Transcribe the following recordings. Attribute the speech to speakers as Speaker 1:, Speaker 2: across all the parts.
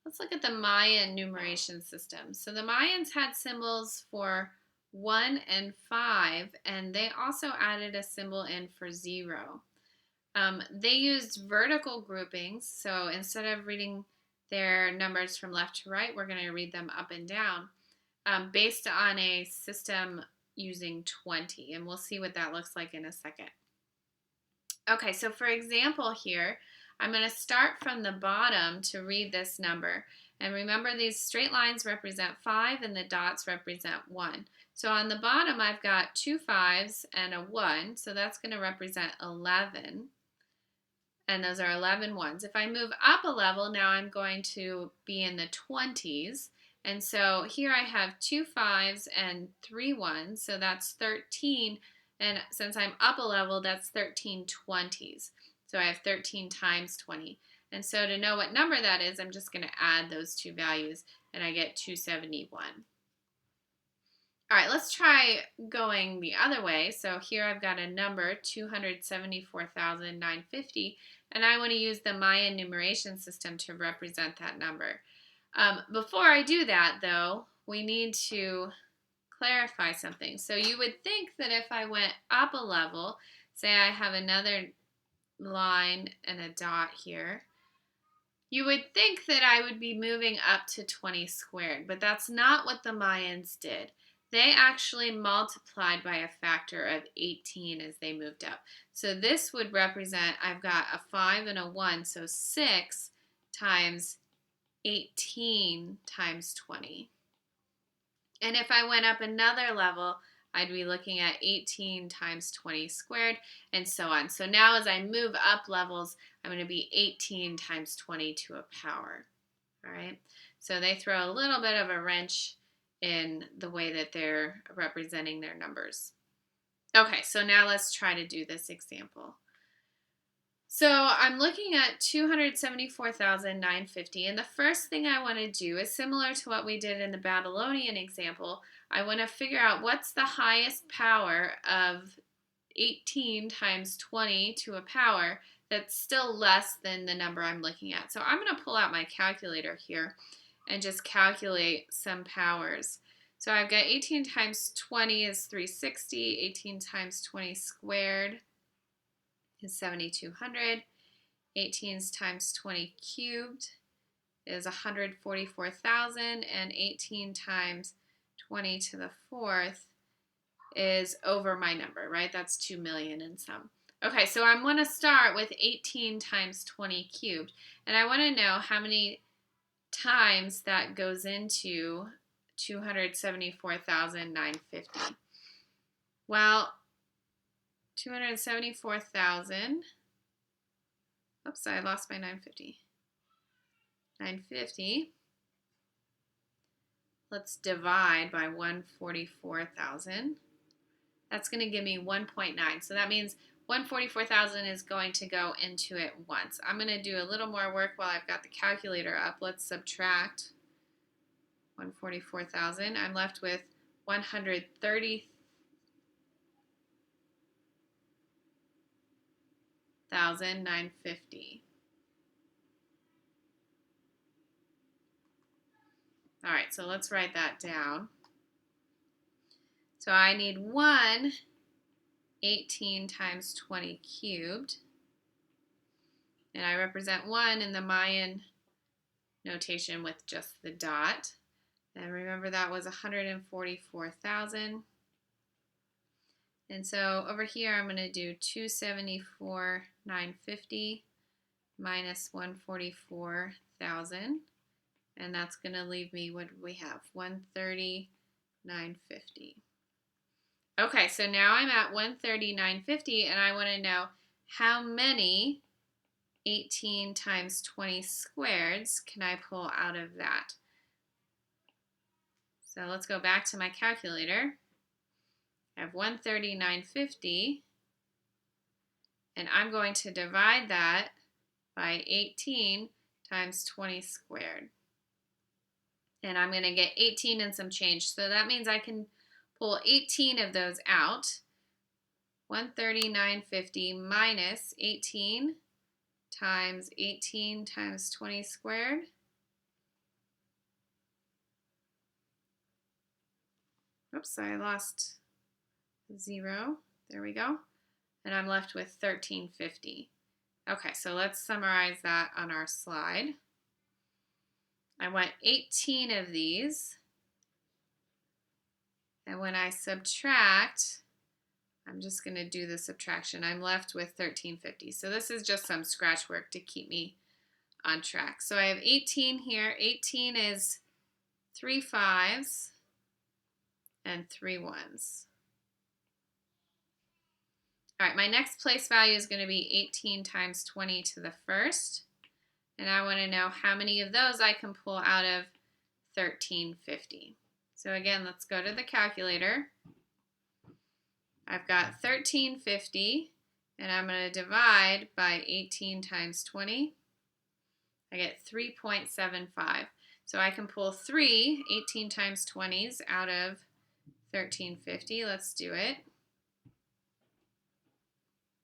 Speaker 1: Let's look at the Mayan numeration system. So the Mayans had symbols for 1 and 5, and they also added a symbol in for 0. They used vertical groupings, so instead of reading their numbers from left to right, we're going to read them up and down, based on a system using 20, and we'll see what that looks like in a second. Okay, so for example here, I'm going to start from the bottom to read this number. And remember, these straight lines represent 5 and the dots represent 1. So on the bottom, I've got 2 5s and a 1, so that's going to represent 11. And those are 11 ones. If I move up a level, now I'm going to be in the 20s. And so here I have 2 5s and 3 1s, so that's 13. And since I'm up a level, that's 13 20s. So I have 13 times 20. And so to know what number that is, I'm just going to add those two values, and I get 271. All right, let's try going the other way. So here I've got a number, 274,950, and I want to use the Mayan numeration system to represent that number. Before I do that, though, we need to clarify something. So you would think that if I went up a level, say I have another line and a dot here, you would think that I would be moving up to 20 squared, but that's not what the Mayans did. They actually multiplied by a factor of 18 as they moved up. So this would represent, I've got a 5 and a 1, so 6 times 18 times 20. And if I went up another level, I'd be looking at 18 times 20 squared, and so on. So now as I move up levels, I'm going to be 18 times 20 to a power. All right? So they throw a little bit of a wrench in the way that they're representing their numbers. Okay, so now let's try to do this example. So I'm looking at 274,950, and the first thing I want to do is similar to what we did in the Babylonian example. I want to figure out what's the highest power of 18 times 20 to a power that's still less than the number I'm looking at. So I'm going to pull out my calculator here and just calculate some powers. So I've got 18 times 20 is 360, 18 times 20 squared is 7,200. 18 times 20 cubed is 144,000, and 18 times 20 to the fourth is over my number, right? That's 2 million and some. Okay, so I want to start with 18 times 20 cubed, and I want to know how many times that goes into 274,950. Well, 274,000, oops, I lost my 950. 950, let's divide by 144,000. That's going to give me 1.9. So that means 144,000 is going to go into it once. I'm going to do a little more work while I've got the calculator up. Let's subtract 144,000. I'm left with 130,950. All right, so let's write that down. So I need 18 times 20 cubed. And I represent 1 in the Mayan notation with just the dot. And remember that was 144,000. And so over here I'm going to do 274,950 minus 144,000. And that's going to leave me, what do we have? 130,950. Okay, so now I'm at 130,950, and I want to know how many 18 times 20 squareds can I pull out of that? So let's go back to my calculator. I have 130,950, and I'm going to divide that by 18 times 20 squared. And I'm going to get 18 and some change. So that means I can pull 18 of those out. 130,950 minus 18 times 20 squared Oops, I lost 0. There we go. And I'm left with 1350. Okay, so let's summarize that on our slide. I want 18 of these. And when I subtract, I'm just going to do the subtraction. I'm left with 1350. So this is just some scratch work to keep me on track. So I have 18 here. 18 is 3 5s and 3 1s. All right, my next place value is going to be 18 times 20 to the first. And I want to know how many of those I can pull out of 1350. So again, let's go to the calculator. I've got 1350, and I'm going to divide by 18 times 20. I get 3.75. So I can pull 18 times 20s out of 1350. Let's do it.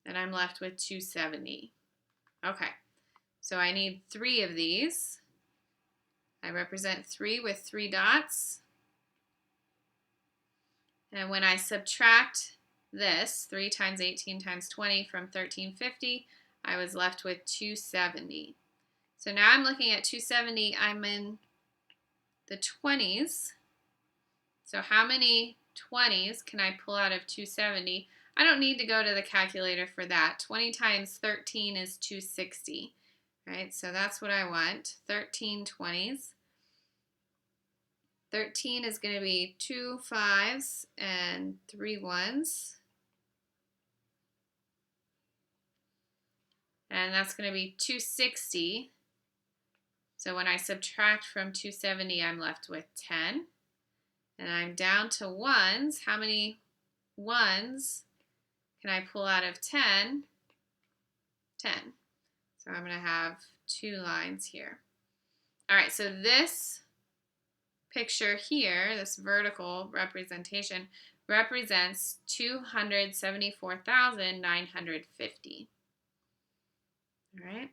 Speaker 1: And I'm left with 270. Okay, so I need 3 of these. I represent 3 with 3 dots. And when I subtract this, 3 times 18 times 20 from 1350, I was left with 270. So now I'm looking at 270. I'm in the 20s. So how many 20s can I pull out of 270? I don't need to go to the calculator for that. 20 times 13 is 260, right? So that's what I want, 13 20s. 13 is going to be 2 5s and 3 1s. And that's going to be 260. So when I subtract from 270, I'm left with 10. And I'm down to 1s. How many 1s can I pull out of 10? 10. So I'm going to have 2 lines here. All right, so this picture here, this vertical representation, represents 274,950. All right.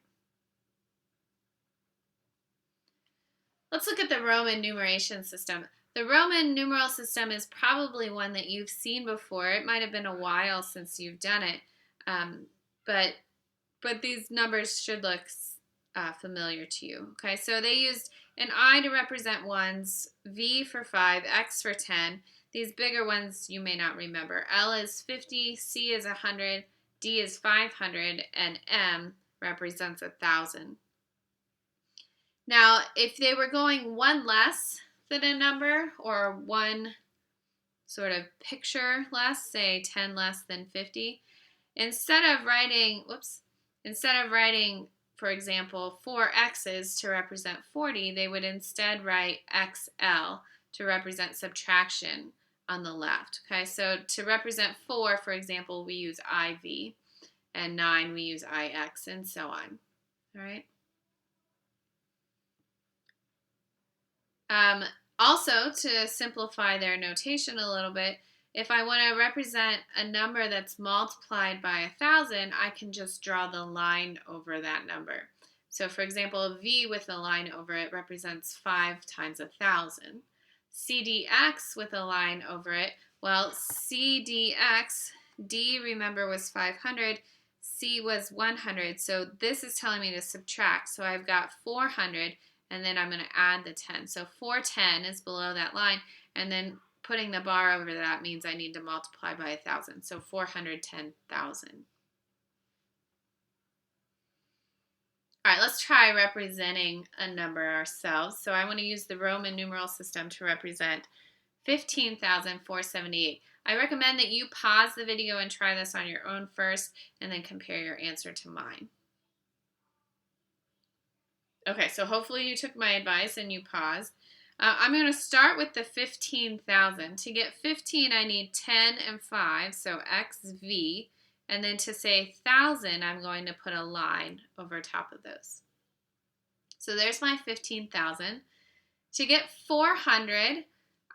Speaker 1: Let's look at the Roman numeration system. The Roman numeral system is probably one that you've seen before. It might have been a while since you've done it, but these numbers should look familiar to you. Okay, so they used an I to represent 1s, V for 5, X for 10. These bigger ones you may not remember. L is 50, C is 100, D is 500, and M represents 1,000. Now, if they were going one less than a number or one sort of picture less, say 10 less than 50, instead of writing, for example, 4 X's to represent 40, they would instead write XL to represent subtraction on the left. Okay, so to represent 4, for example, we use IV, and 9 we use IX, and so on. All right. Also, to simplify their notation a little bit, if I want to represent a number that's multiplied by 1,000, I can just draw the line over that number. So for example, V with a line over it represents 5 times 1,000. CDX with a line over it, well, CDX, D, remember, was 500, C was 100, so this is telling me to subtract. So I've got 400, and then I'm going to add the 10. So 410 is below that line, and then putting the bar over that means I need to multiply by 1,000. So 410,000. All right, let's try representing a number ourselves. So I want to use the Roman numeral system to represent 15,478. I recommend that you pause the video and try this on your own first, and then compare your answer to mine. Okay, so hopefully you took my advice and you paused. I'm going to start with the 15,000. To get 15, I need 10 and 5, so XV. And then to say 1,000, I'm going to put a line over top of those. So there's my 15,000. To get 400,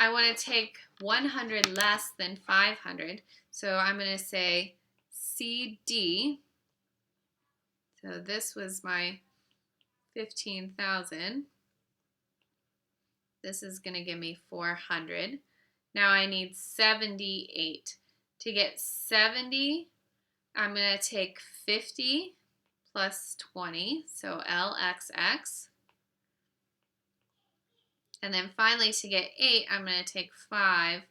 Speaker 1: I want to take 100 less than 500. So I'm going to say CD. So this was my 15,000. This is going to give me 400. Now I need 78. To get 70, I'm going to take 50 plus 20, so LXX. And then finally, to get 8, I'm going to take 5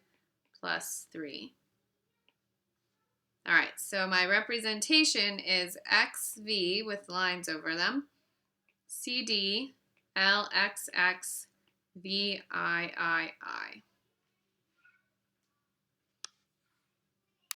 Speaker 1: plus 3. All right, so my representation is XV with lines over them, CD, LXX, VIII.